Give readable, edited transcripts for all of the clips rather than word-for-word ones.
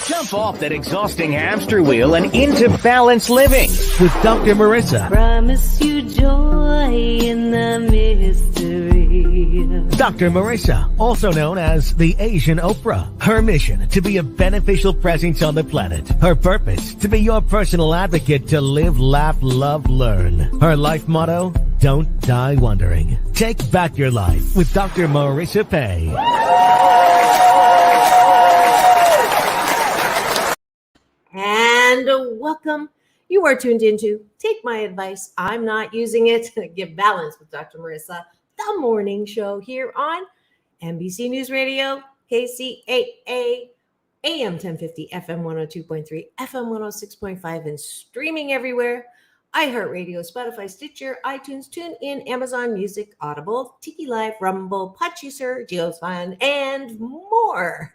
Jump off that exhausting hamster wheel and into balanced living with Dr. Marissa. Promise you joy in the mystery. Dr. Marissa, also known as the Asian Oprah. Her mission, to be a beneficial presence on the planet. Her purpose, to be your personal advocate to live, laugh, love, learn. Her life motto, don't die wondering. Take back your life with Dr. Marissa Pay. And welcome. You are tuned into Take My Advice. I'm not using it. Give balance with Dr. Marissa, the morning show here on NBC News Radio, KCAA, AM 1050, FM 102.3, FM 106.5, and streaming everywhere. iHeartRadio, Spotify, Stitcher, iTunes, TuneIn, Amazon Music, Audible, Tiki Live, Rumble, Podchaser, JioSaavn, and more.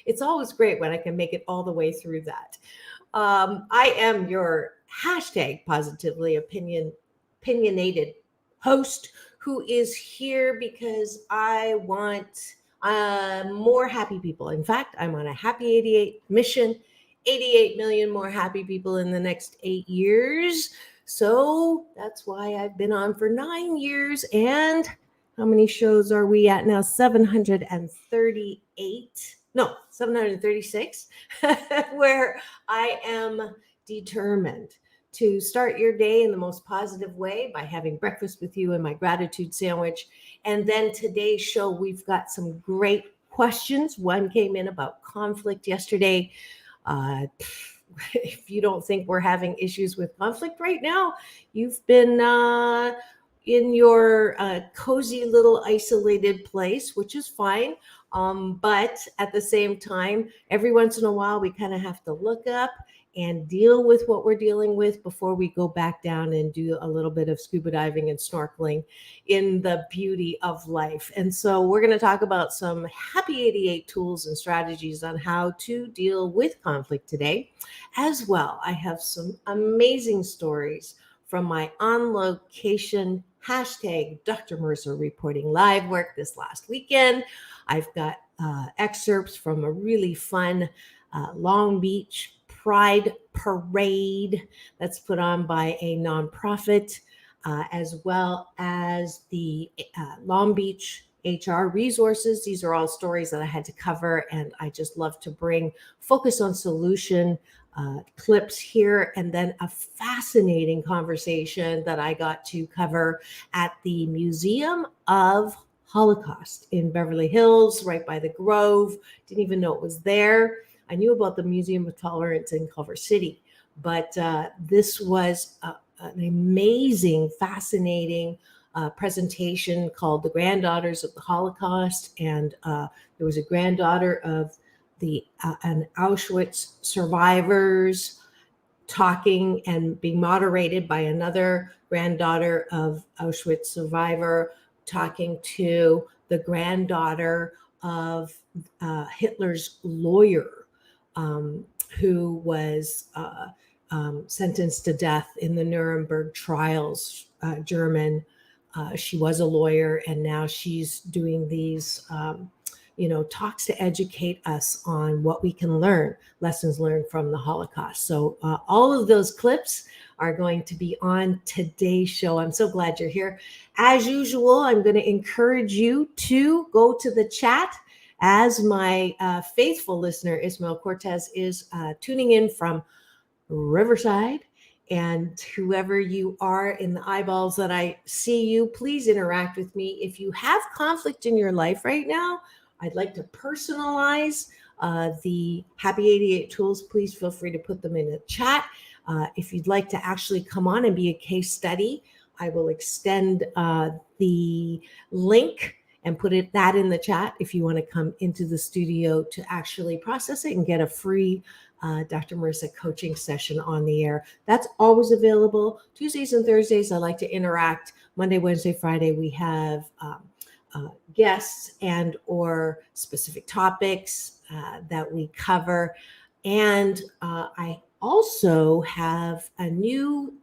It's always great when I can make it all the way through that. I am your hashtag positively opinionated host who is here because I want more happy people. In fact, I'm on a Happy 88 mission, 88 million more happy people in the next 8 years. So that's why I've been on for 9 years. And how many shows are we at now? 736, where I am determined to start your day in the most positive way by having breakfast with you and my gratitude sandwich. And then today's show, we've got some great questions. One came in about conflict yesterday. If you don't think we're having issues with conflict right now, you've been in your cozy little isolated place, which is fine. But at the same time, every once in a while, we kind of have to look up and deal with what we're dealing with before we go back down and do a little bit of scuba diving and snorkeling in the beauty of life. And so we're going to talk about some Happy 88 tools and strategies on how to deal with conflict today. As well, I have some amazing stories from my on location hashtag Dr. Marissa reporting live work this last weekend. I've got excerpts from a really fun Long Beach Pride Parade that's put on by a nonprofit, as well as the Long Beach HR resources. These are all stories that I had to cover, and I just love to bring focus on solution clips here, and then a fascinating conversation that I got to cover at the Museum of Holocaust in Beverly Hills, right by the Grove. Didn't even know it was there. I knew about the Museum of Tolerance in Culver City, but this was an amazing, fascinating presentation called The Granddaughters of the Holocaust. And there was a granddaughter of an Auschwitz survivors talking and being moderated by another granddaughter of Auschwitz survivor talking to the granddaughter of Hitler's lawyer, who was sentenced to death in the Nuremberg Trials, German. She was a lawyer, and now she's doing these talks to educate us on what we can learn, lessons learned from the Holocaust. So all of those clips are going to be on today's show. I'm so glad you're here. As usual, I'm going to encourage you to go to the chat as my faithful listener, Ismael Cortez, is tuning in from Riverside. And whoever you are in the eyeballs that I see you, please interact with me. If you have conflict in your life right now, I'd like to personalize the Happy 88 tools. Please feel free to put them in the chat. If you'd like to actually come on and be a case study, I will extend the link and put that in the chat if you want to come into the studio to actually process it and get a free Dr. Marissa coaching session on the air. That's always available. Tuesdays and Thursdays, I like to interact. Monday, Wednesday, Friday, we have guests and or specific topics that we cover. And I also have a new,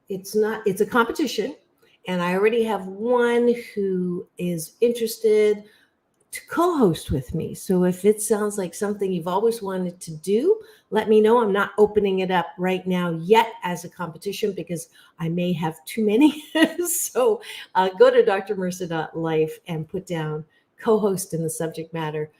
it's a competition. And I already have one who is interested to co-host with me. So if it sounds like something you've always wanted to do, let me know. I'm not opening it up right now yet as a competition because I may have too many. So go to drmarissa.life and put down co-host in the subject matter,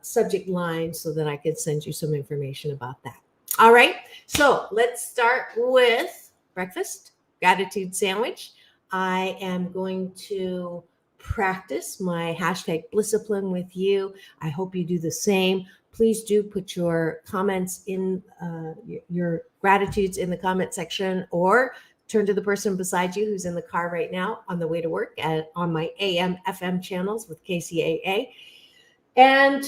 subject line, so that I can send you some information about that. All right. So let's start with breakfast, gratitude sandwich. I am going to practice my hashtag Blissipline with you. I hope you do the same. Please do put your comments in your gratitudes in the comment section, or turn to the person beside you who's in the car right now on the way to work on my AM FM channels with KCAA, and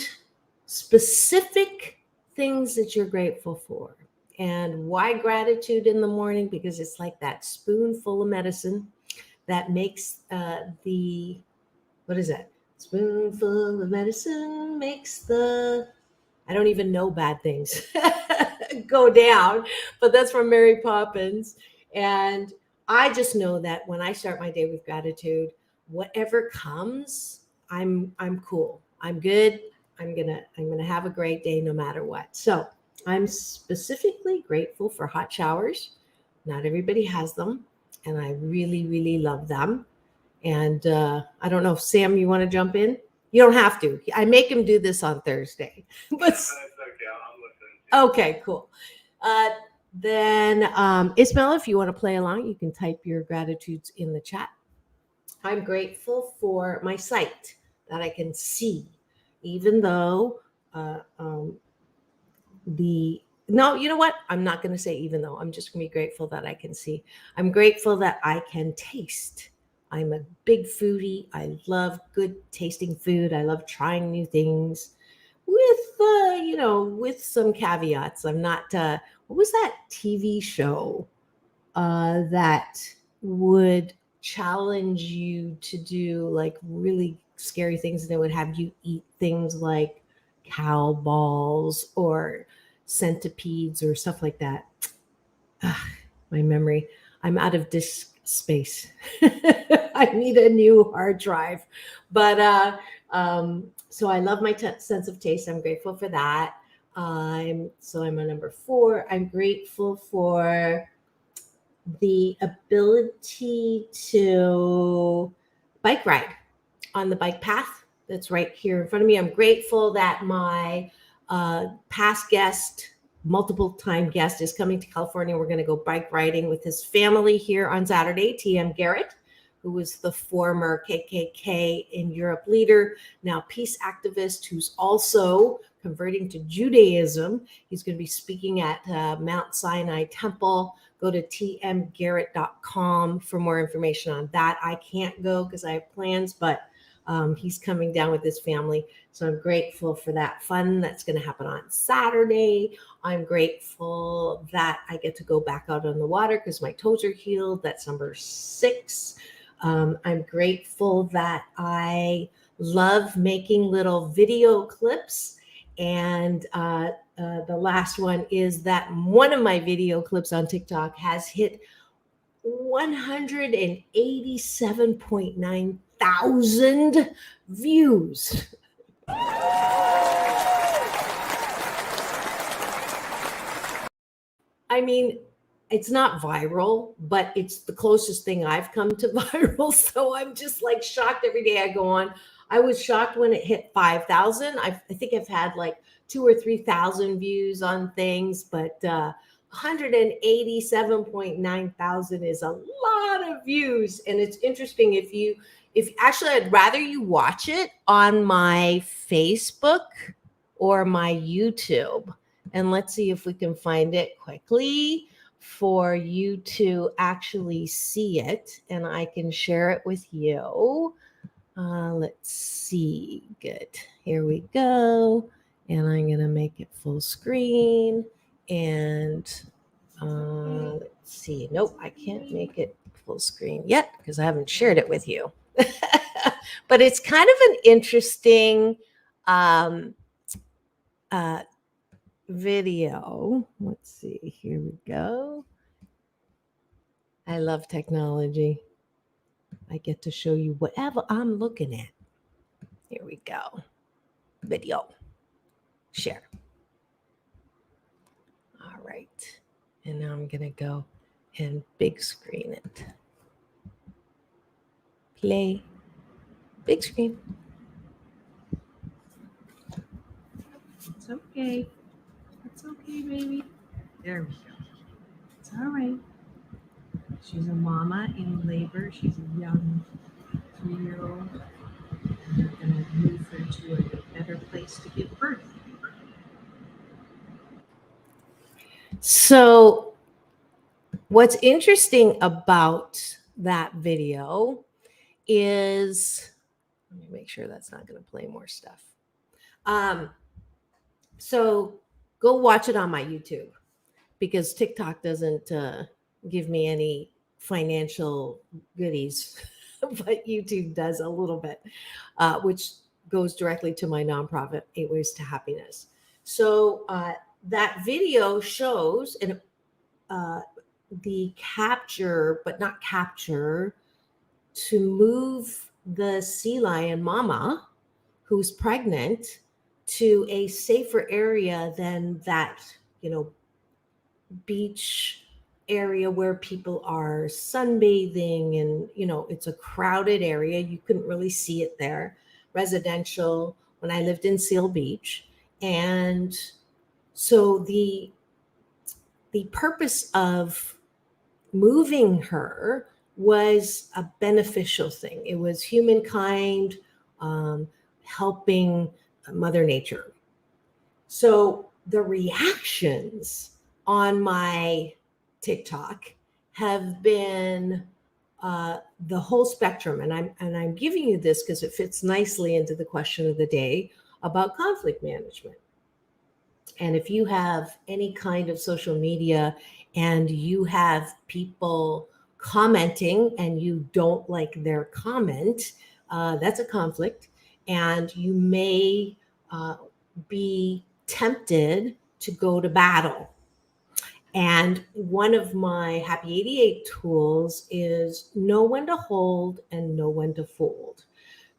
specific things that you're grateful for. And why gratitude in the morning? Because it's like that spoonful of medicine that makes what is that? Spoonful of medicine makes I don't even know bad things go down, but that's from Mary Poppins. And I just know that when I start my day with gratitude, whatever comes, I'm cool. I'm good. I'm gonna have a great day no matter what. So I'm specifically grateful for hot showers. Not everybody has them, and I really, really love them. And I don't know if Sam, you want to jump in? You don't have to. I make him do this on Thursday. But okay, cool. Then Ismail, if you want to play along, you can type your gratitudes in the chat. I'm grateful for my sight, that I can see, even though no, you know what? I'm not going to say even though. I'm just going to be grateful that I can see. I'm grateful that I can taste. I'm a big foodie. I love good tasting food. I love trying new things with, with some caveats. I'm not, what was that TV show that would challenge you to do like really scary things, and it would have you eat things like cow balls or centipedes or stuff like that? My memory. I'm out of disk space. I need a new hard drive. But so I love my sense of taste. I'm grateful for that. I'm on number 4. I'm grateful for the ability to bike ride on the bike path that's right here in front of me. I'm grateful that my past guest, multiple time guest, is coming to California. We're going to go bike riding with his family here on Saturday. TM Garrett, who was the former KKK in Europe leader, now peace activist, who's also converting to Judaism. He's going to be speaking at Mount Sinai Temple. Go to tmgarrett.com for more information on that. I can't go because I have plans, but he's coming down with his family. So I'm grateful for that fun that's going to happen on Saturday. I'm grateful that I get to go back out on the water because my toes are healed. That's number 6. I'm grateful that I love making little video clips. And the last one is that one of my video clips on TikTok has hit 187.9 thousand views. I mean, it's not viral, but it's the closest thing I've come to viral. So I'm just like shocked every day I go on. I was shocked when it hit 5,000. I think I've had like 2,000 or 3,000 views on things, but 187.9 thousand is a lot of views. And it's interesting if actually I'd rather you watch it on my Facebook or my YouTube. And let's see if we can find it quickly for you to actually see it, and I can share it with you. Let's see. Good. Here we go. And I'm going to make it full screen. And let's see. Nope, I can't make it full screen yet because I haven't shared it with you. But it's kind of an interesting video. Let's see. Here we go. I love technology. I get to show you whatever I'm looking at. Here we go. Video. Share. All right. And now I'm going to go and big screen it. Play. Big screen. It's okay. It's okay, baby. There we go. It's all right. She's a mama in labor. She's a young 3-year-old. And they're going to move her to a better place to give birth. So, what's interesting about that video is, let me make sure that's not going to play more stuff. So go watch it on my YouTube, because TikTok doesn't give me any financial goodies, but YouTube does a little bit, which goes directly to my nonprofit, 8 Ways to Happiness. So that video shows the capture, but not capture, to move the sea lion mama who's pregnant to a safer area than that, beach area where people are sunbathing, and it's a crowded area. You couldn't really see it there. Residential, when I lived in Seal Beach. And so the purpose of moving her was a beneficial thing. It was humankind helping Mother Nature. So the reactions on my TikTok have been the whole spectrum, and I'm giving you this because it fits nicely into the question of the day about conflict management. And if you have any kind of social media and you have people commenting and you don't like their comment, that's a conflict, and you may be tempted to go to battle. And one of my Happy 88 tools is know when to hold and know when to fold.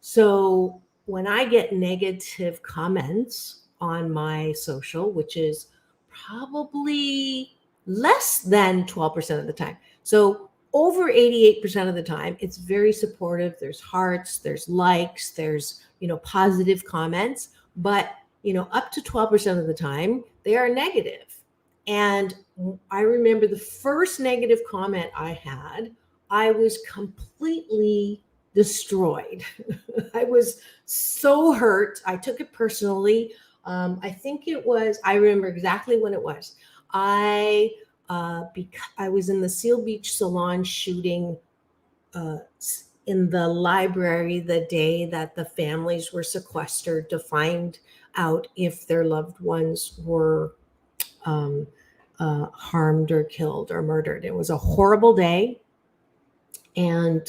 So when I get negative comments on my social, which is probably less than 12% of the time, so over 88% of the time, it's very supportive. There's hearts, there's likes, there's positive comments, but up to 12% of the time, they are negative. And I remember the first negative comment I had, I was completely destroyed. I was so hurt. I took it personally. I think it was, I remember exactly when it was. I was in the Seal Beach salon shooting in the library the day that the families were sequestered to find out if their loved ones were harmed or killed or murdered. It was a horrible day. And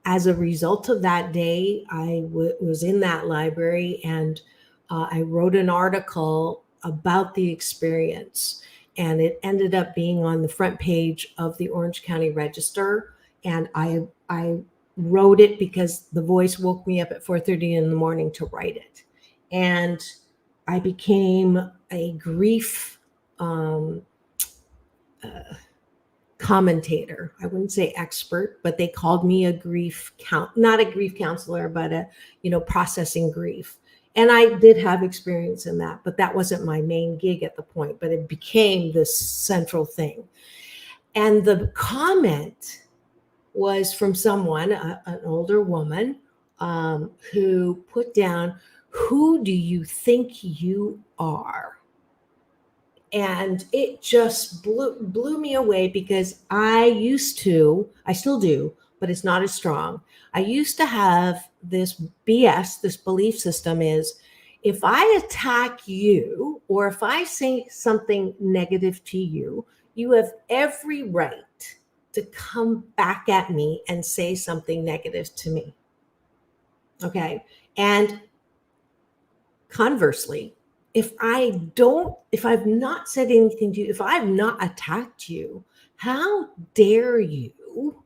as a result of that day, I was in that library, and I wrote an article about the experience. And it ended up being on the front page of the Orange County Register. And I wrote it because the voice woke me up at 4:30 in the morning to write it. And I became a grief commentator. I wouldn't say expert, but they called me a not a grief counselor, but processing grief. And I did have experience in that, but that wasn't my main gig at the point, but it became this central thing. And the comment was from someone, an older woman, who put down, "Who do you think you are?" And it just blew me away, because I still do, but it's not as strong. I used to have this BS, this belief system is, if I attack you or if I say something negative to you, you have every right to come back at me and say something negative to me. Okay. And conversely, if I've not said anything to you, if I've not attacked you, how dare you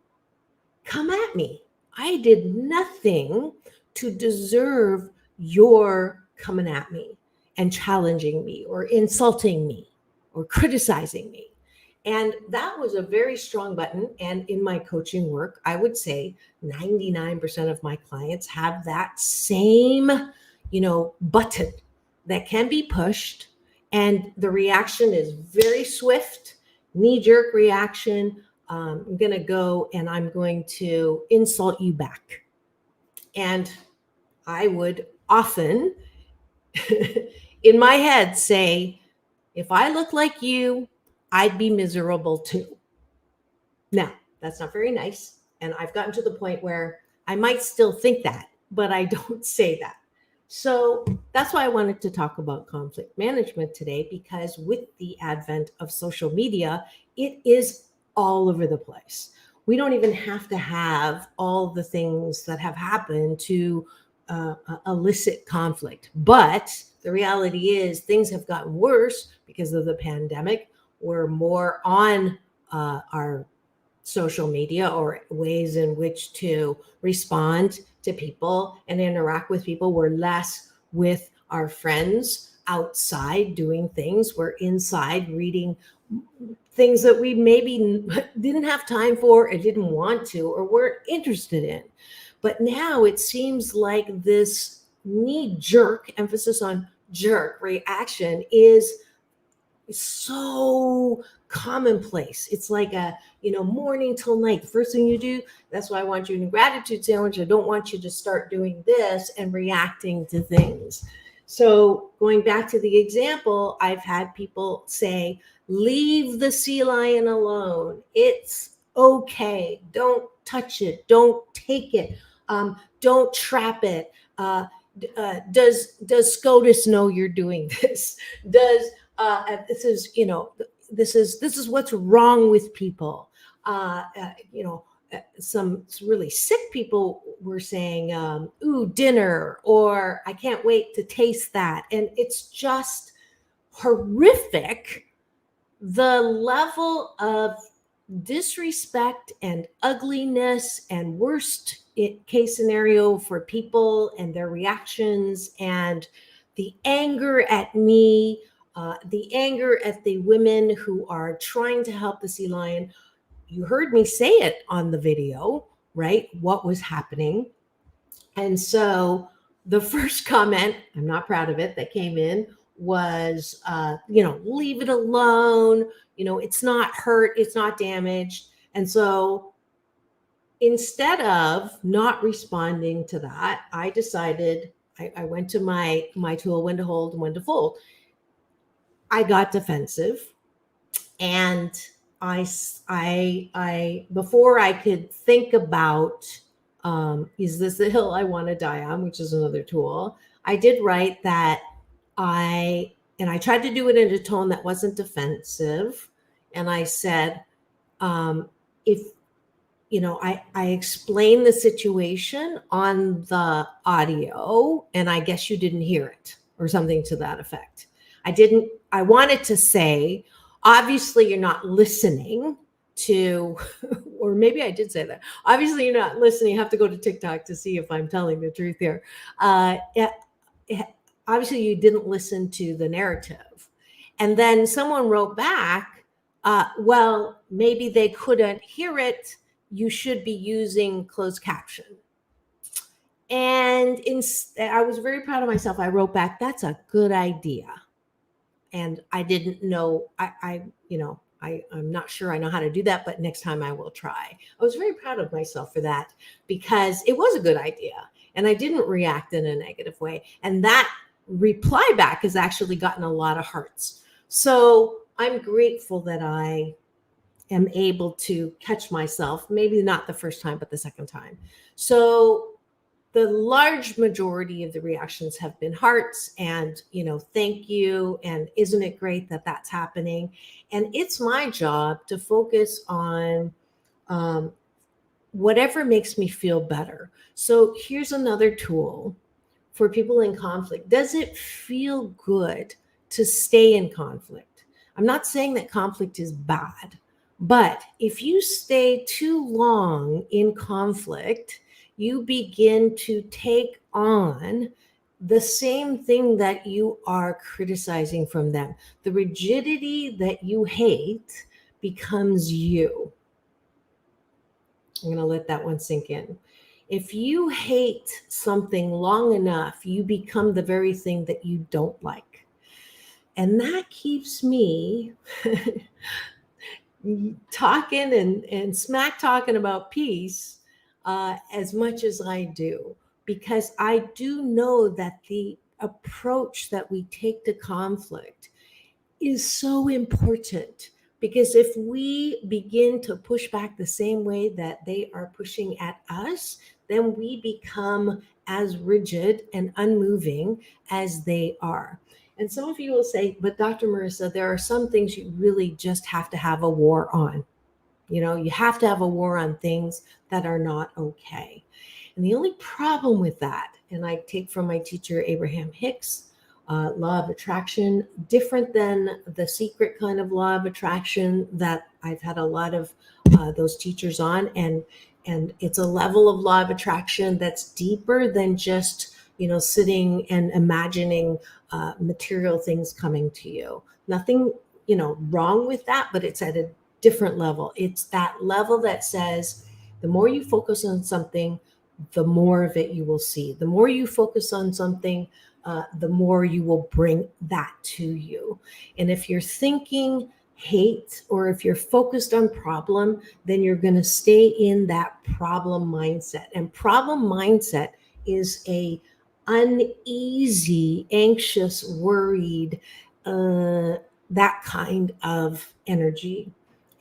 come at me? I did nothing to deserve your coming at me and challenging me or insulting me or criticizing me? And that was a very strong button. And in my coaching work, I would say 99% of my clients have that same, button that can be pushed. And the reaction is very swift, knee-jerk reaction. I'm going to go and I'm going to insult you back. And I would often, in my head, say, if I look like you, I'd be miserable too. Now, that's not very nice. And I've gotten to the point where I might still think that, but I don't say that. So that's why I wanted to talk about conflict management today, because with the advent of social media, it is all over the place. We don't even have to have all the things that have happened to elicit conflict. But the reality is things have gotten worse because of the pandemic. We're more on our social media or ways in which to respond to people and interact with people. We're less with our friends outside doing things. We're inside reading things that we maybe didn't have time for or didn't want to or weren't interested in. But now it seems like this knee-jerk, emphasis on jerk reaction, is so commonplace. It's like a, morning till night. The first thing you do, that's why I want you in gratitude sandwich. I don't want you to start doing this and reacting to things. So going back to the example, I've had people say, leave the sea lion alone. It's okay. Don't touch it. Don't take it. Don't trap it. Does SCOTUS know you're doing this? This is what's wrong with people. Some really sick people were saying, ooh, dinner, or I can't wait to taste that. And it's just horrific, the level of disrespect and ugliness and worst case scenario for people and their reactions, and the anger at me, the anger at the women who are trying to help the sea lion. You heard me say it on the video, right? What was happening. And so the first comment, I'm not proud of it, that came in was, leave it alone. It's not hurt. It's not damaged. And so instead of not responding to that, I decided, I went to my tool, when to hold and when to fold. I got defensive, and I before I could think about, is this the hill I want to die on, which is another tool, I did write that I tried to do it in a tone that wasn't defensive. And I said, I explained the situation on the audio, and I guess you didn't hear it, or something to that effect. I wanted to say, obviously you're not listening to, or maybe I did say that. Obviously you're not listening. You have to go to TikTok to see if I'm telling the truth here. Obviously you didn't listen to the narrative. And then someone wrote back, well, maybe they couldn't hear it. You should be using closed caption. And I was very proud of myself. I wrote back, that's a good idea. And I didn't know, I'm not sure I know how to do that, but next time I will try. I was very proud of myself for that, because it was a good idea and I didn't react in a negative way. And that reply back has actually gotten a lot of hearts. So I'm grateful that I am able to catch myself, maybe not the first time, but the second time. So the large majority of the reactions have been hearts and, thank you. And isn't it great that that's happening? And it's my job to focus on whatever makes me feel better. So here's another tool for people in conflict. Does it feel good to stay in conflict? I'm not saying that conflict is bad, but if you stay too long in conflict, you begin to take on the same thing that you are criticizing from them. The rigidity that you hate becomes you. I'm going to let that one sink in. If you hate something long enough, you become the very thing that you don't like. And that keeps me talking and smack talking about peace as much as I do, because I do know that the approach that we take to conflict is so important. Because if we begin to push back the same way that they are pushing at us, then we become as rigid and unmoving as they are. And some of you will say, but Dr. Marissa, there are some things you really just have to have a war on. You know, you have to have a war on things that are not okay. And the only problem with that, and I take from my teacher, Abraham Hicks, law of attraction, different than the secret kind of law of attraction that I've had a lot of those teachers on. And it's a level of law of attraction that's deeper than just, you know, sitting and imagining material things coming to you. Nothing, you know, wrong with that, but it's at a different level. It's that level that says the more you focus on something, the more of it you will see. The more you focus on something, the more you will bring that to you. And if you're thinking hate, or if you're focused on problem, then you're going to stay in that problem mindset. And problem mindset is a uneasy, anxious, worried, that kind of energy.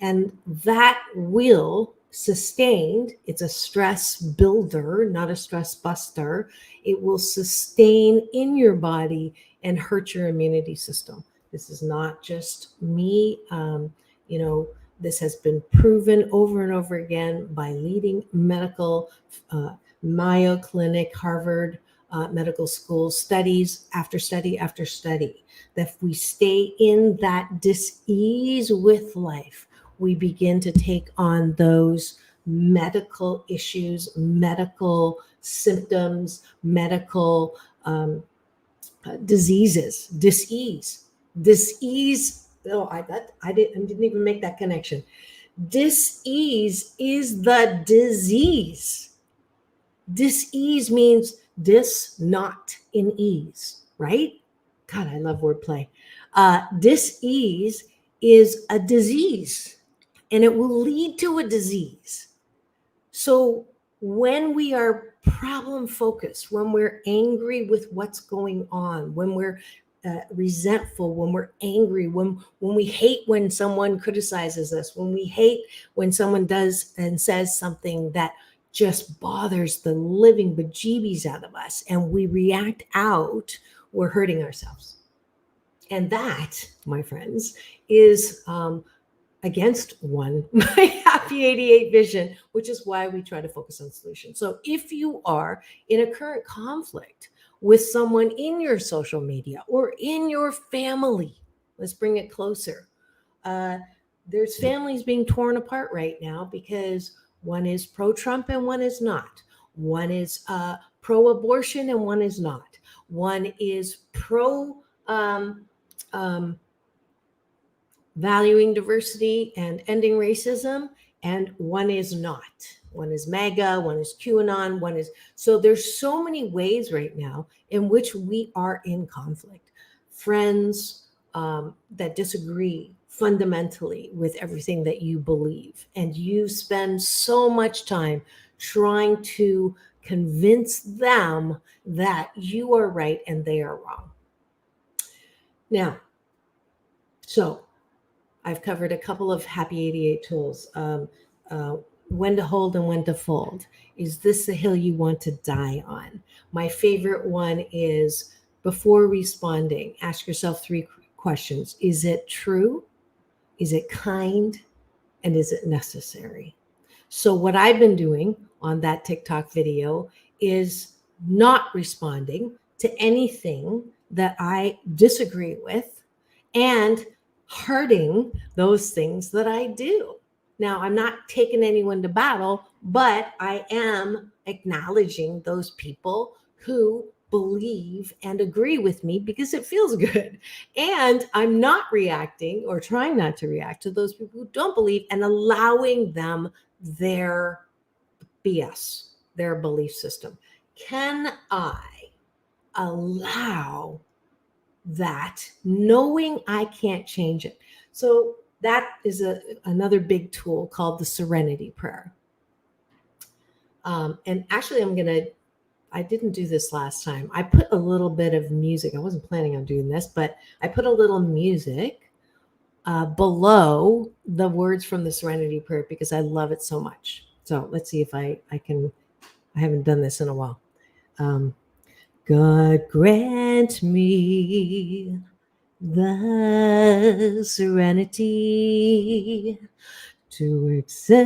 And that will sustained, it's a stress builder, not a stress buster. It will sustain in your body and hurt your immunity system. This is not just me. You know, this has been proven over and over again by leading medical, Mayo Clinic, Harvard Medical School, studies after study after study, that if we stay in that dis-ease with life, we begin to take on those medical issues, medical symptoms, medical diseases, dis-ease. Oh, I didn't even make that connection. Dis-ease is the disease. Dis-ease means not in ease, right? God, I love wordplay. Dis-ease is a disease, and it will lead to a disease. So when we are problem focused, when we're angry with what's going on, when we're resentful, when we're angry, when we hate when someone criticizes us, when we hate when someone does and says something that just bothers the living bejeebies out of us, and we react out, we're hurting ourselves. And that, my friends, is against my Happy 88 vision, which is why we try to focus on solutions. So if you are in a current conflict with someone in your social media or in your family, let's bring it closer. There's families being torn apart right now because one is pro-Trump and one is not. One is pro-abortion and one is not. One is valuing diversity and ending racism, and one is not. One is MAGA, one is QAnon, one is... So there's so many ways right now in which we are in conflict. Friends that disagree fundamentally with everything that you believe, and you spend so much time trying to convince them that you are right and they are wrong. Now, so I've covered a couple of Happy 88 tools. When to hold and when to fold. Is this the hill you want to die on? My favorite one is, before responding, ask yourself 3 questions. Is it true? Is it kind? And is it necessary? So what I've been doing on that TikTok video is not responding to anything that I disagree with and hurting those things that I do. Now, I'm not taking anyone to battle, but I am acknowledging those people who believe and agree with me because it feels good. And I'm not reacting or trying not to react to those people who don't believe and allowing them their BS, their belief system. Can I allow that, knowing I can't change it? So that is another big tool called the serenity prayer. And actually, I didn't do this last time. I put a little bit of music. I wasn't planning on doing this, but I put a little music below the words from the serenity prayer because I love it so much. So let's see if I can. I haven't done this in a while. God grant me the serenity to accept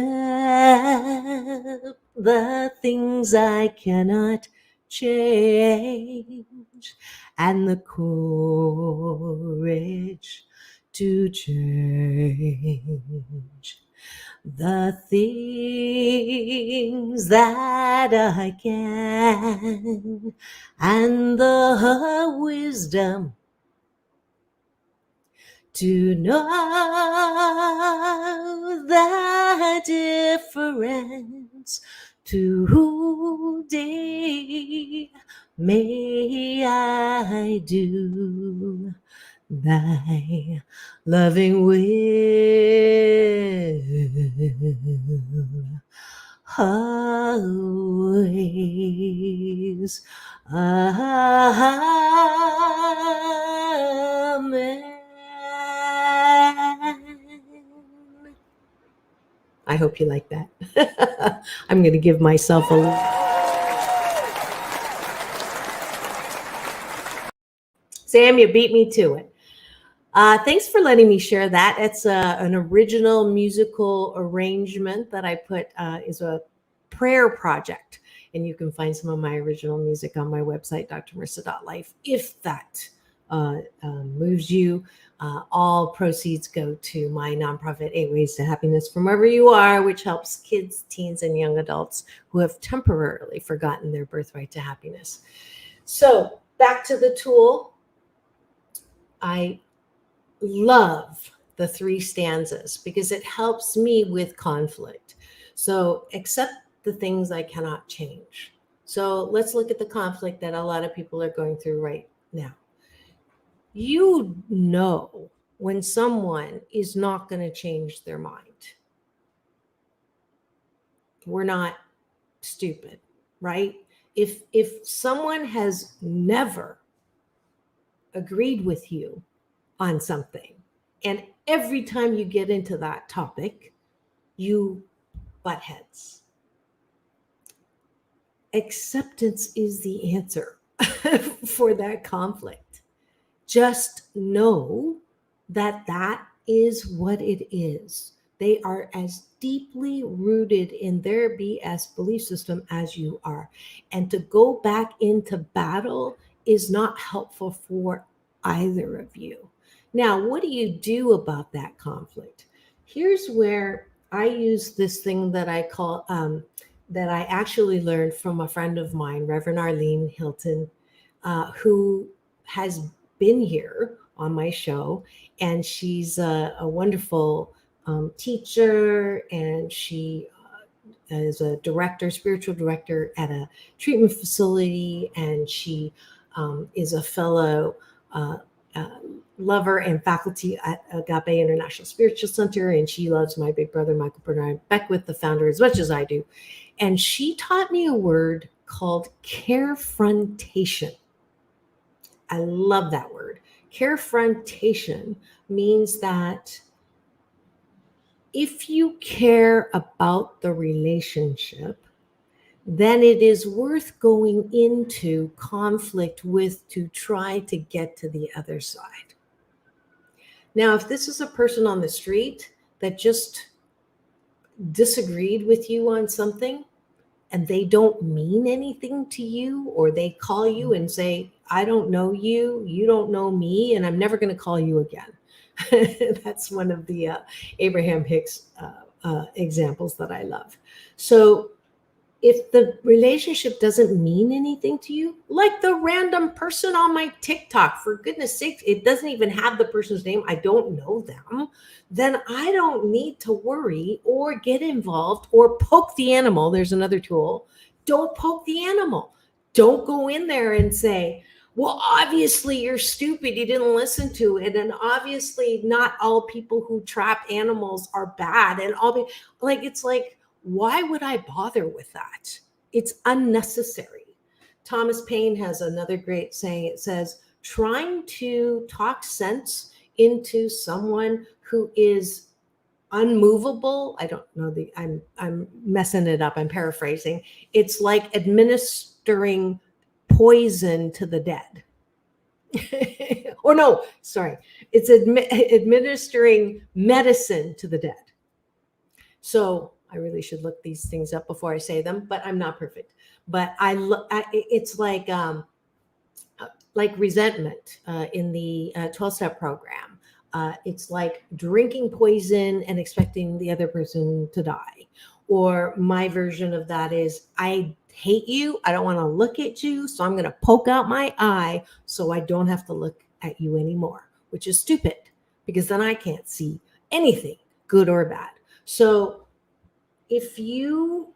the things I cannot change and the courage to change the things that I can and the wisdom to know the difference. Today may I do thy loving will always. Amen. I hope you like that. I'm going to give myself a... Sam, you beat me to it. Thanks for letting me share that. It's an original musical arrangement that I put is a prayer project. And you can find some of my original music on my website, drmarissa.life. If that moves you, all proceeds go to my nonprofit, 8 Ways to Happiness from Wherever You Are, which helps kids, teens, and young adults who have temporarily forgotten their birthright to happiness. So back to the tool. I love the 3 stanzas because it helps me with conflict. So accept the things I cannot change. So let's look at the conflict that a lot of people are going through right now. You know when someone is not going to change their mind. We're not stupid, right? If someone has never agreed with you on something, and every time you get into that topic, you butt heads. Acceptance is the answer for that conflict. Just know that that is what it is. They are as deeply rooted in their BS belief system as you are. And to go back into battle is not helpful for either of you. Now, what do you do about that conflict? Here's where I use this thing that I call, that I actually learned from a friend of mine, Reverend Arlene Hilton, who has been here on my show. And she's a wonderful teacher, and she is a director, spiritual director at a treatment facility, and she is a fellow lover and faculty at Agape International Spiritual Center, and she loves my big brother, Michael Bernard Beckwith, the founder, as much as I do. And she taught me a word called carefrontation. I love that word. Carefrontation means that if you care about the relationship, then it is worth going into conflict with to try to get to the other side. Now, if this is a person on the street that just disagreed with you on something and they don't mean anything to you, or they call you and say, I don't know you, you don't know me, and I'm never going to call you again. That's one of the Abraham Hicks examples that I love. So if the relationship doesn't mean anything to you, like the random person on my TikTok, for goodness sake, it doesn't even have the person's name, I don't know them, then I don't need to worry or get involved or poke the animal. There's another tool. Don't poke the animal. Don't go in there and say, well, obviously you're stupid, you didn't listen to it, and obviously not all people who trap animals are bad, and all like, it's like, why would I bother with that? It's unnecessary. Thomas Paine has another great saying. It says, trying to talk sense into someone who is unmovable. I don't know I'm messing it up. I'm paraphrasing. It's like administering poison to the dead. Or no, sorry. It's administering medicine to the dead. So I really should look these things up before I say them, but I'm not perfect. But it's like resentment in the 12-step program. It's like drinking poison and expecting the other person to die. Or my version of that is, I hate you. I don't want to look at you. So I'm going to poke out my eye so I don't have to look at you anymore, which is stupid because then I can't see anything, good or bad. So if you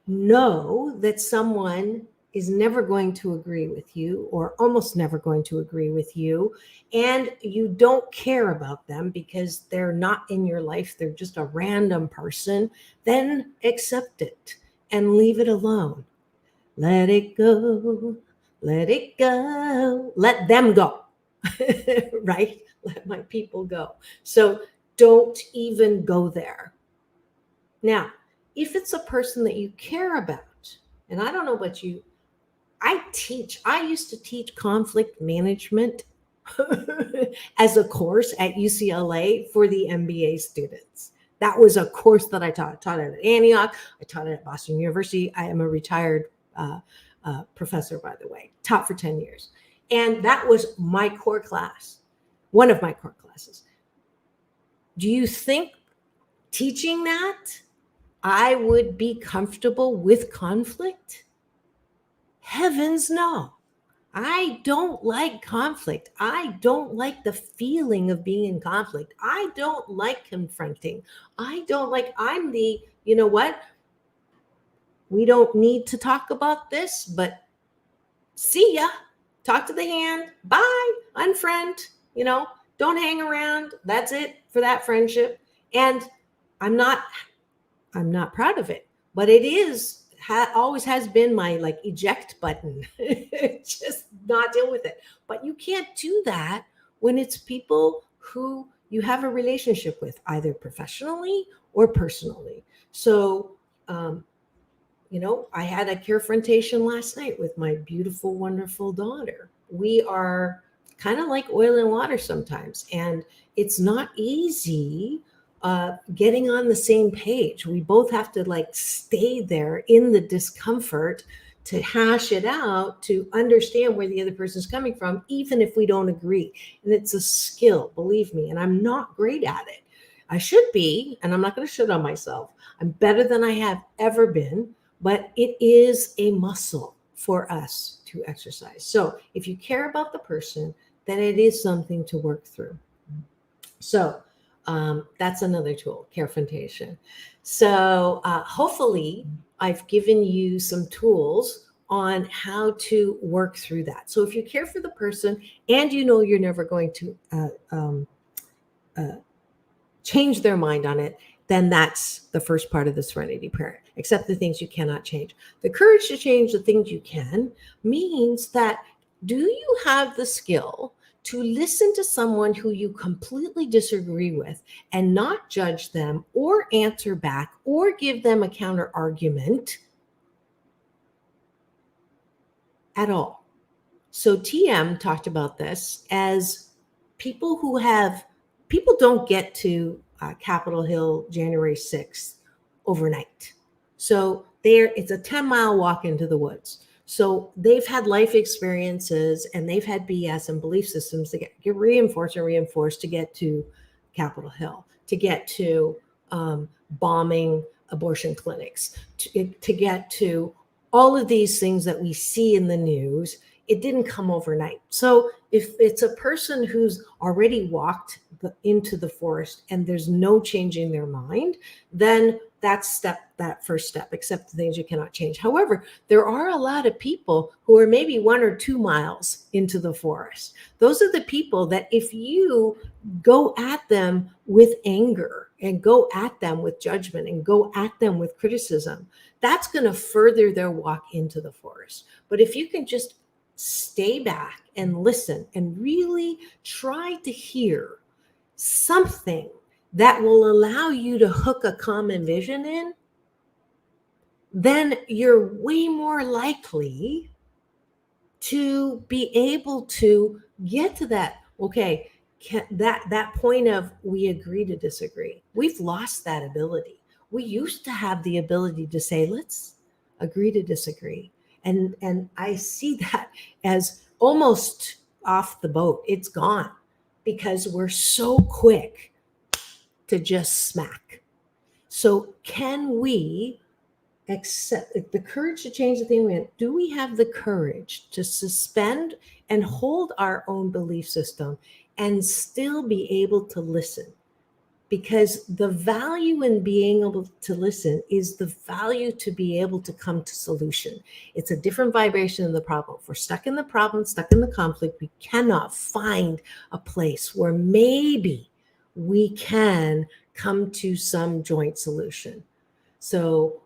know that someone is never going to agree with you or almost never going to agree with you, and you don't care about them because they're not in your life, they're just a random person, then accept it and leave it alone. Let it go. Let it go. Let them go. Right? Let my people go. So don't even go there. Now, if it's a person that you care about, and I don't know about you, I used to teach conflict management as a course at UCLA for the MBA students. That was a course that I taught. I taught it at Antioch. I taught it at Boston University. I am a retired professor, by the way, taught for 10 years. And that was my core class, one of my core classes. Do you think teaching that I would be comfortable with conflict? Heavens no. I don't like conflict. I don't like the feeling of being in conflict. I don't like confronting. I'm the, you know what? We don't need to talk about this, but see ya. Talk to the hand. Bye. Unfriend. Don't hang around. That's it for that friendship. And I'm not proud of it, but it is always has been my eject button. Just not deal with it. But you can't do that when it's people who you have a relationship with, either professionally or personally. So, I had a confrontation last night with my beautiful, wonderful daughter. We are kind of like oil and water sometimes, and it's not easy getting on the same page. We both have to stay there in the discomfort to hash it out, to understand where the other person's coming from, even if we don't agree. And it's a skill, believe me, and I'm not great at it. I should be, and I'm not going to shit on myself. I'm better than I have ever been, but it is a muscle for us to exercise. So if you care about the person, then it is something to work through. So that's another tool, confrontation. So hopefully I've given you some tools on how to work through that. So if you care for the person and you're never going to change their mind on it, then that's the first part of the Serenity Prayer. Accept the things you cannot change. The courage to change the things you can means that, do you have the skill to listen to someone who you completely disagree with and not judge them or answer back or give them a counter argument at all? So TM talked about this as people don't get to Capitol Hill January 6th overnight. So it's a 10-mile walk into the woods. So they've had life experiences and they've had BS and belief systems that get reinforced and reinforced to get to Capitol Hill, to get to bombing abortion clinics, to get to all of these things that we see in the news. It didn't come overnight. So if it's a person who's already walked into the forest and there's no changing their mind, then that first step, accept the things you cannot change. However, there are a lot of people who are maybe 1 or 2 miles into the forest. Those are the people that if you go at them with anger and go at them with judgment and go at them with criticism, that's going to further their walk into the forest. But if you can just stay back and listen and really try to hear something that will allow you to hook a common vision in, then you're way more likely to be able to get to that, okay, that point of we agree to disagree. We've lost that ability. We used to have the ability to say, let's agree to disagree. And I see that as almost off the boat. It's gone because we're so quick to just smack. So can we accept the courage to change the thing? Do we have the courage to suspend and hold our own belief system and still be able to listen? Because the value in being able to listen is the value to be able to come to solution. It's a different vibration in the problem. If we're stuck in the problem, stuck in the conflict, we cannot find a place where maybe we can come to some joint solution. So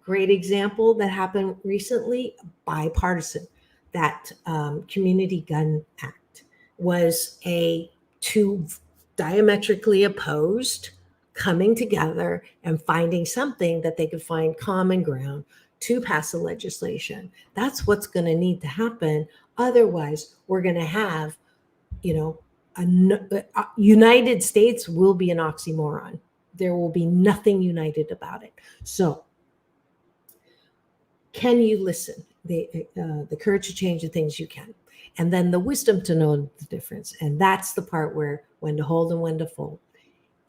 great example that happened recently, bipartisan, that Community Gun Act was two diametrically opposed coming together and finding something that they could find common ground to pass a legislation. That's what's going to need to happen. Otherwise, we're going to have, United States will be an oxymoron. There will be nothing united about it. So can you listen? The courage to change the things you can. And then the wisdom to know the difference. And that's the part where when to hold and when to fold.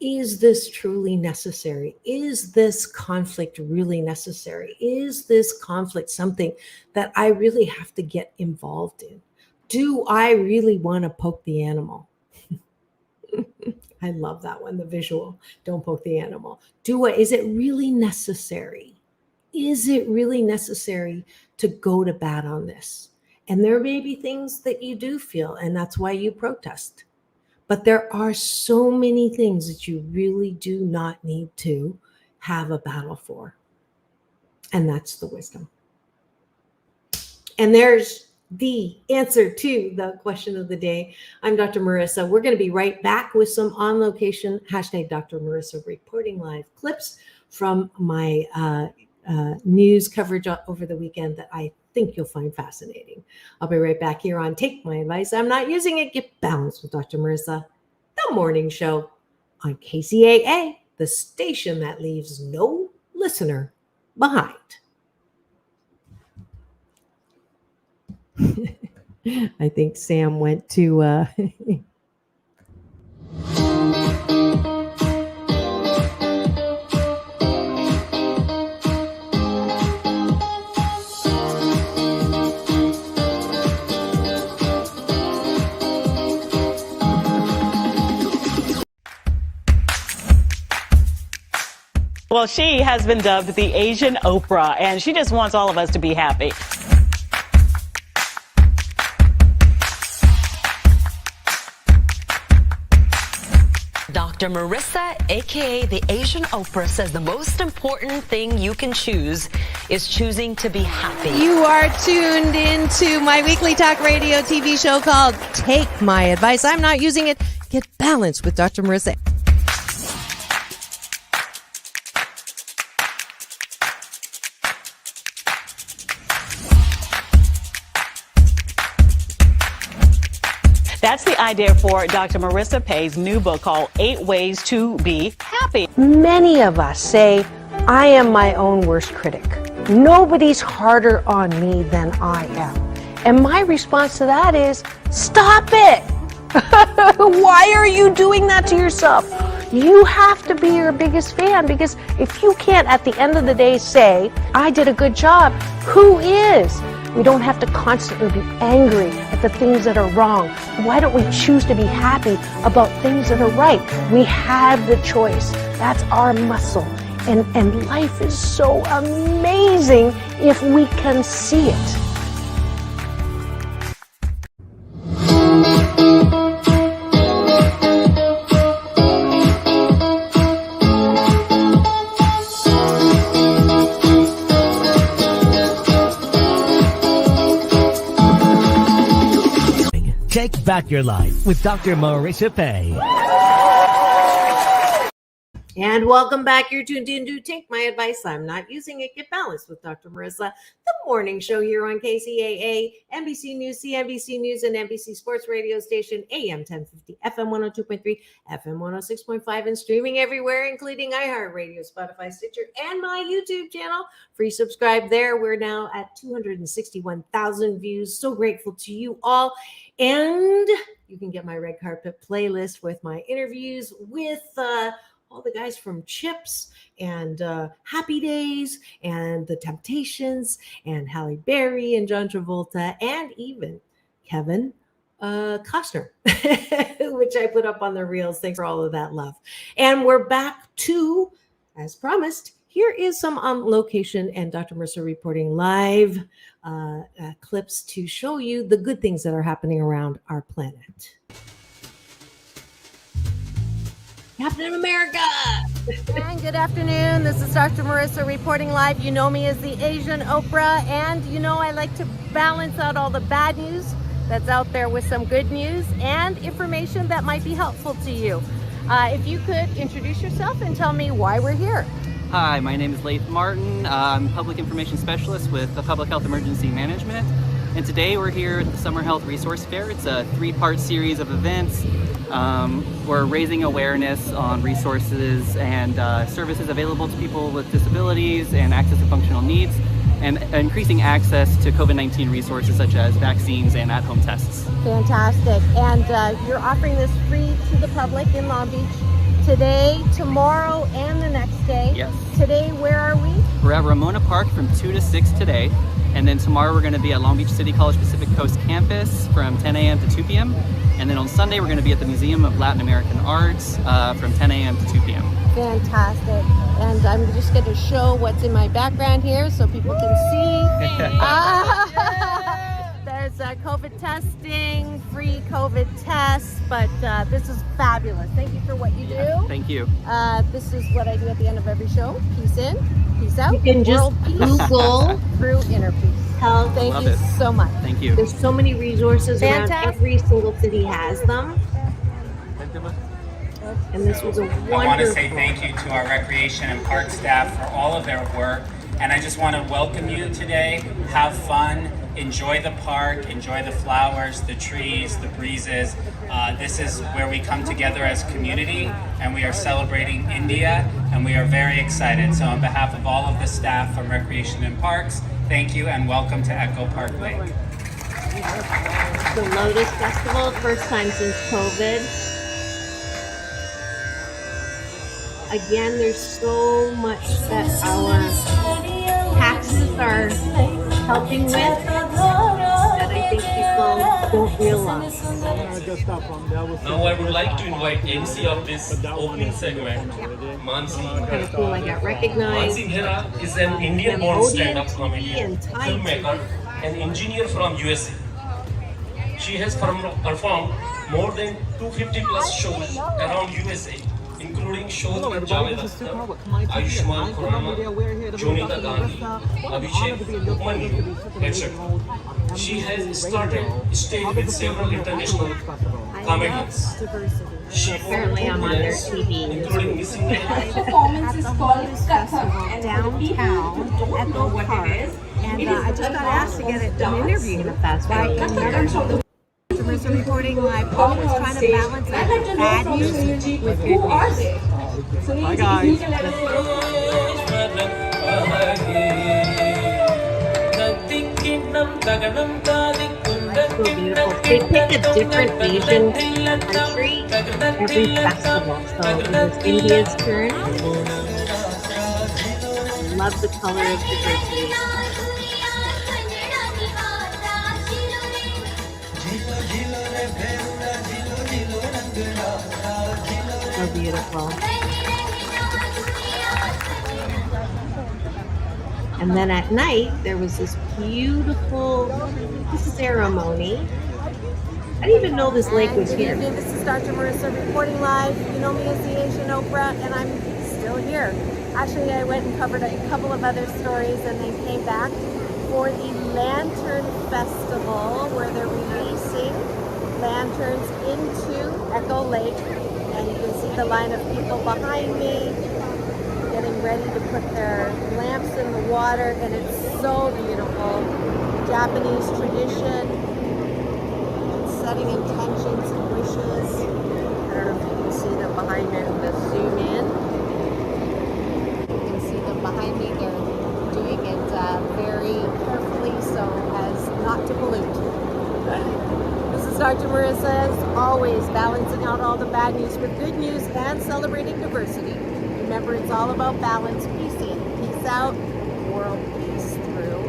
Is this truly necessary? Is this conflict really necessary? Is this conflict something that I really have to get involved in? Do I really want to poke the animal? I love that one, the visual. Don't poke the animal. Is it really necessary? Is it really necessary to go to bat on this? And there may be things that you do feel, and that's why you protest. But there are so many things that you really do not need to have a battle for. And that's the wisdom. And there's the answer to the question of the day. I'm Dr. Marissa. We're going to be right back with some on location # Dr. Marissa reporting live clips from my news coverage over the weekend that I think you'll find fascinating. I'll be right back here on Take My Advice. I'm not using it. Get balanced with Dr. Marissa, the morning show on KCAA, the station that leaves no listener behind. I think Sam went to Well, she has been dubbed the Asian Oprah, and she just wants all of us to be happy. Dr. Marissa, aka the Asian Oprah, says the most important thing you can choose is choosing to be happy. You are tuned into my weekly talk radio TV show called Take My Advice. I'm not using it. Get balanced with Dr. Marissa. That's the idea for Dr. Marissa Pay's new book called 8 Ways to Be Happy. Many of us say, I am my own worst critic. Nobody's harder on me than I am. And my response to that is, stop it. Why are you doing that to yourself? You have to be your biggest fan, because if you can't at the end of the day say, I did a good job, who is? We don't have to constantly be angry at the things that are wrong. Why don't we choose to be happy about things that are right? We have the choice. That's our muscle. And life is so amazing if we can see it. Take back your life with Dr. Marissa Pay. And welcome back. You're tuned in to Take My Advice. I'm not using it. Get balanced with Dr. Marissa, the morning show here on KCAA, NBC News, CNBC News, and NBC Sports Radio Station, AM 1050, FM 102.3, FM 106.5, and streaming everywhere, including iHeartRadio, Spotify, Stitcher, and my YouTube channel. Free subscribe there. We're now at 261,000 views. So grateful to you all. And you can get my red carpet playlist with my interviews with all the guys from Chips and Happy Days and The Temptations and Halle Berry and John Travolta and even Kevin Costner, which I put up on the reels. Thanks for all of that love. And we're back to, as promised, here is some on location and Dr. Marissa reporting live clips to show you the good things that are happening around our planet. Captain America! And good afternoon. This is Dr. Marissa reporting live. You know me as the Asian Oprah, and you know I like to balance out all the bad news that's out there with some good news and information that might be helpful to you. If you could introduce yourself and tell me why we're here. Hi, my name is Leif Martin. I'm Public Information Specialist with the Public Health Emergency Management. And today we're here at the Summer Health Resource Fair. It's a 3-part series of events. We're raising awareness on resources and services available to people with disabilities and access to functional needs, and increasing access to COVID-19 resources such as vaccines and at-home tests. Fantastic. And you're offering this free to the public in Long Beach today, tomorrow, and the next day. Yes. Today, where are we? We're at Ramona Park from 2 to 6 today. And then tomorrow we're going to be at Long Beach City College Pacific Coast campus from 10 a.m. to 2 p.m. And then on Sunday we're going to be at the Museum of Latin American Arts from 10 a.m. to 2 p.m. Fantastic. And I'm just going to show what's in my background here so people can see. There's COVID testing, free COVID tests, but this is fabulous. Thank you for what you do. Thank you. This is what I do at the end of every show. Peace in, peace out. You can just World peace Google through inner peace. Health. Thank Love you it. so much. Thank you. There's so many resources around. Fantastic. Every single city has them. And this was a wonderful. I want to say thank you to our recreation and park staff for all of their work. And I just want to welcome you today. Have fun. Enjoy the park. Enjoy the flowers, the trees, the breezes. This is where we come together as community, and we are celebrating India, and we are very excited. So on behalf of all of the staff from Recreation and Parks, thank you and welcome to Echo Park Lake. The Lotus Festival, first time since COVID. Again, there's so much that our taxes are helping with that I think people don't realize. Now I would like to invite MC of this opening segment, Mansi. I kind of feel I got recognized. Mansi Bhera is an Indian-born stand-up comedian, filmmaker, and engineer from USA. She has performed more than 250 plus shows around USA, including shows with Javed Akhtar, Ayushmann Khurrana, Jonita Gandhi, Abhishek Upmanyu, etc. She has started stage with several international comedians. She Apparently I'm on their TV. including Missing Performance is called Kathak Downtown at the park. And I just got asked to get an interview In a fast by way. another Marissa reporting live, always trying to balance out bad news with good news. Bye guys. That's so beautiful. They pick a different Asian country every festival. So it was India's turn. Love the color of diversity. So beautiful. And then at night, there was this beautiful ceremony. I didn't even know this lake was here. Good evening, this is Dr. Marissa reporting live. You know me as the Asian Oprah, and I'm still here. Actually, I went and covered a couple of other stories and then came back for the Lantern Festival, where they're releasing lanterns into Echo Lake. And you can see the line of people behind me getting ready to put their lamps in the water, and it's so beautiful. Japanese tradition, setting intentions and wishes. I don't know if you can see them behind me. I'm going to zoom in. You can see them behind me. They're doing it very carefully so as not to pollute. This is Dr. Marissa, as always, balancing out all the bad news with good news and celebrating diversity. Remember, it's all about balance. Peace in, peace out, world peace through.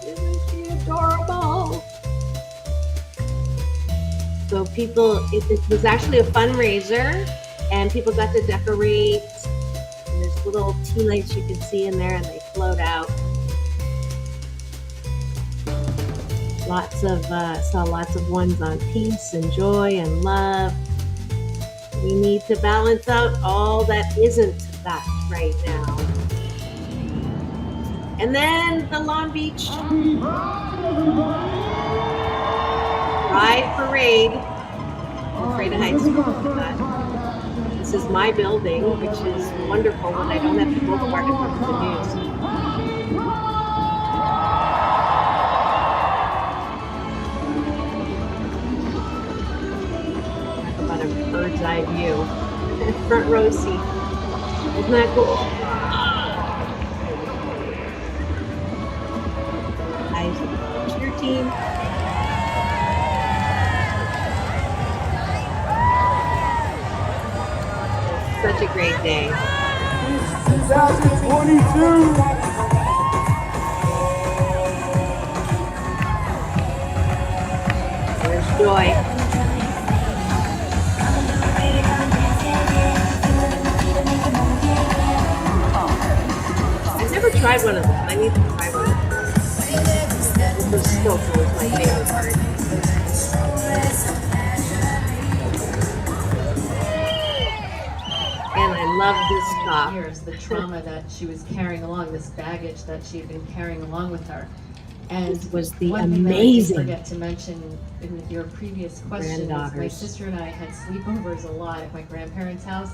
Isn't she adorable? So people, it was actually a fundraiser, and people got to decorate. And there's little tea lights you can see in there, and they float out. Saw lots of ones on peace and joy and love. We need to balance out all that isn't that right now. And then the Long Beach Pride Parade in Freda Heights School. This is my building, which is wonderful when I don't have to go far to cover the news. Bird's eye view. Front row seat. Isn't that cool? Nice cheer team. Such a great day. 2022. There's joy. Tried one of them. I need to try one of them. The Stoker was my favorite part. And I love this top. Years, the trauma that she was carrying along, this baggage that she had been carrying along with her. And this was the one amazing. thing that I forget to mention in your previous question is my sister and I had sleepovers a lot at my grandparents' house.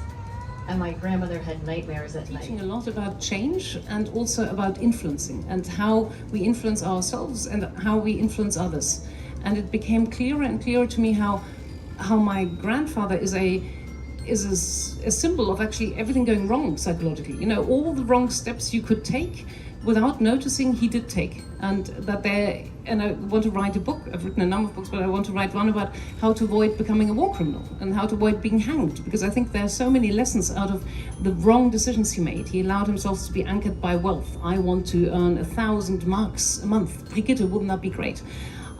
And my grandmother had nightmares at night. Teaching a lot about change and also about influencing and how we influence ourselves and how we influence others. And it became clearer and clearer to me how my grandfather is a symbol of actually everything going wrong psychologically. You know, all the wrong steps you could take without noticing he did take. And I want to write a book. I've written a number of books, but I want to write one about how to avoid becoming a war criminal and how to avoid being hanged, because I think there are so many lessons out of the wrong decisions he made. He allowed himself to be anchored by wealth. I want to earn 1,000 marks a month. Brigitte, wouldn't that be great?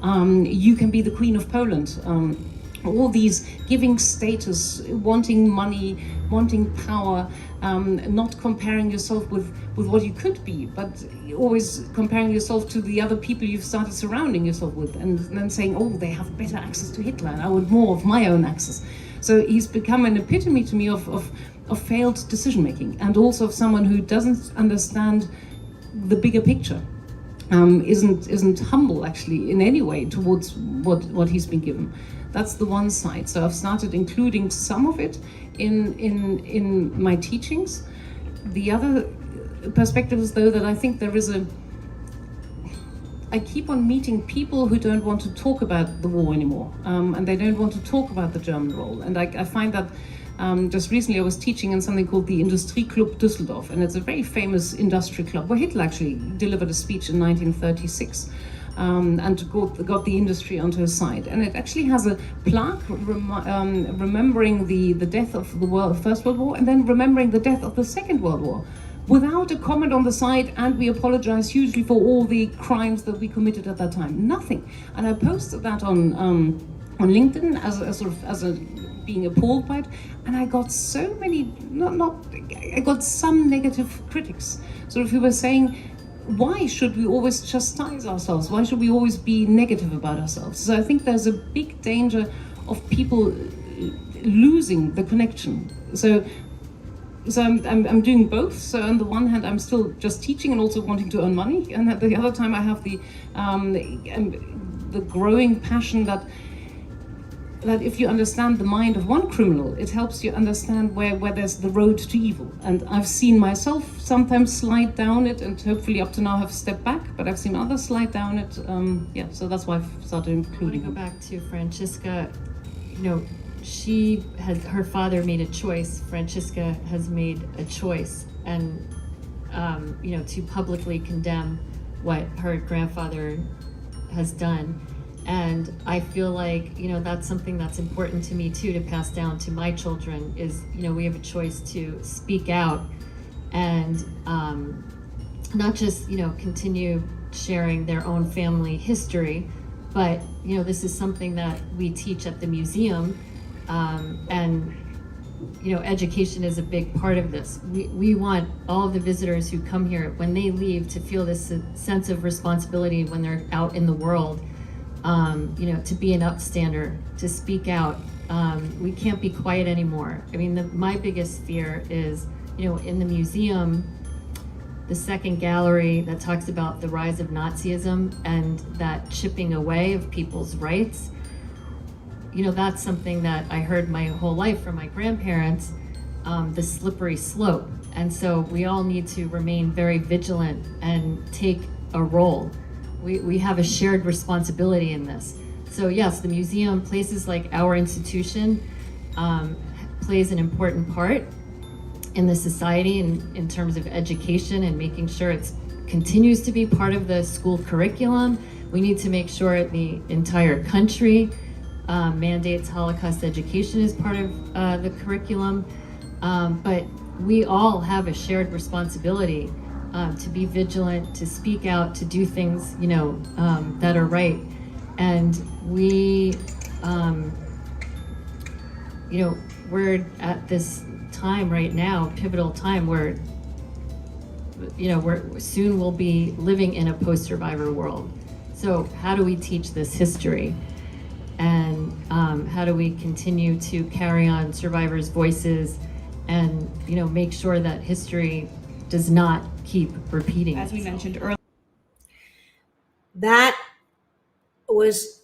You can be the Queen of Poland. All these giving status, wanting money, wanting power, not comparing yourself with what you could be, but always comparing yourself to the other people you've started surrounding yourself with, and then saying, oh, they have better access to Hitler, and I want more of my own access. So he's become an epitome to me of failed decision-making, and also of someone who doesn't understand the bigger picture. Isn't humble actually in any way towards what he's been given. That's the one side. So I've started including some of it in my teachings. The other perspective is though that I think I keep on meeting people who don't want to talk about the war anymore, and they don't want to talk about the German role. And I find that just recently I was teaching in something called the Industrieklub Düsseldorf, and it's a very famous industry club where Hitler actually delivered a speech in 1936. And got the industry onto his side. And it actually has a plaque remembering the death of the First World War, and then remembering the death of the Second World War, without a comment on the side, and we apologize hugely for all the crimes that we committed at that time. Nothing. And I posted that on LinkedIn as being appalled by it, and I got so many, I got some negative critics, sort of who were saying, why should we always chastise ourselves? Why should we always be negative about ourselves? So I think there's a big danger of people losing the connection. So I'm doing both. So on the one hand, I'm still just teaching and also wanting to earn money, and at the other time, I have the growing passion that if you understand the mind of one criminal, it helps you understand where there's the road to evil. And I've seen myself sometimes slide down it, and hopefully up to now have stepped back, but I've seen others slide down it. So that's why I've started including I want to go back to Franziska. Her father made a choice. Franziska has made a choice, and to publicly condemn what her grandfather has done. And I feel like, that's something that's important to me too, to pass down to my children is, we have a choice to speak out and not just, continue sharing their own family history, but, this is something that we teach at the museum. And education is a big part of this. We want all of the visitors who come here, when they leave, to feel this sense of responsibility when they're out in the world. To be an upstander, to speak out. We can't be quiet anymore. I mean, my biggest fear is, in the museum, the second gallery that talks about the rise of Nazism and that chipping away of people's rights, that's something that I heard my whole life from my grandparents, the slippery slope. And so we all need to remain very vigilant and take a role. We have a shared responsibility in this. So yes, the museum, places like our institution, plays an important part in the society in terms of education and making sure it continues to be part of the school curriculum. We need to make sure the entire country mandates Holocaust education as part of the curriculum. But we all have a shared responsibility to be vigilant, to speak out, to do things, that are right. And we, we're at this time right now, pivotal time where, soon we'll be living in a post-survivor world. So how do we teach this history? And how do we continue to carry on survivors' voices and, make sure that history does not keep repeating as we mentioned earlier. That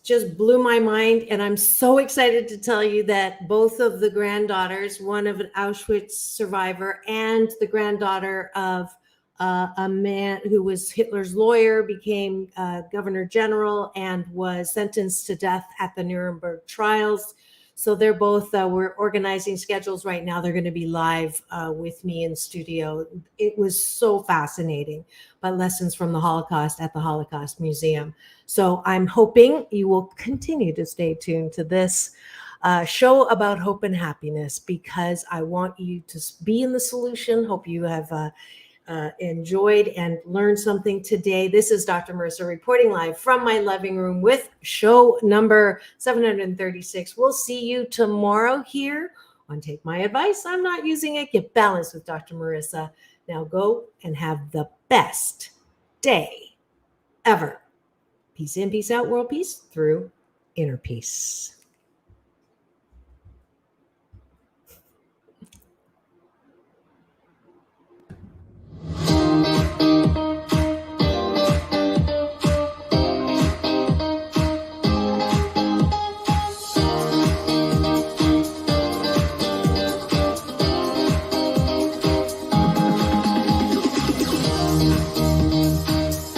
just blew my mind, and I'm so excited to tell you that both of the granddaughters, one of an Auschwitz survivor and the granddaughter of a man who was Hitler's lawyer, became governor general and was sentenced to death at the Nuremberg Trials. So they're both, we're organizing schedules right now. They're going to be live with me in studio. It was so fascinating, but lessons from the Holocaust at the Holocaust Museum. So I'm hoping you will continue to stay tuned to this show about hope and happiness, because I want you to be in the solution. Hope you have enjoyed and learned something today. This is Dr. Marissa reporting live from my living room with show number 736. We'll see you tomorrow here on Take My Advice. I'm not using it. Get balanced with Dr. Marissa. Now go and have the best day ever. Peace in, peace out, world peace through inner peace.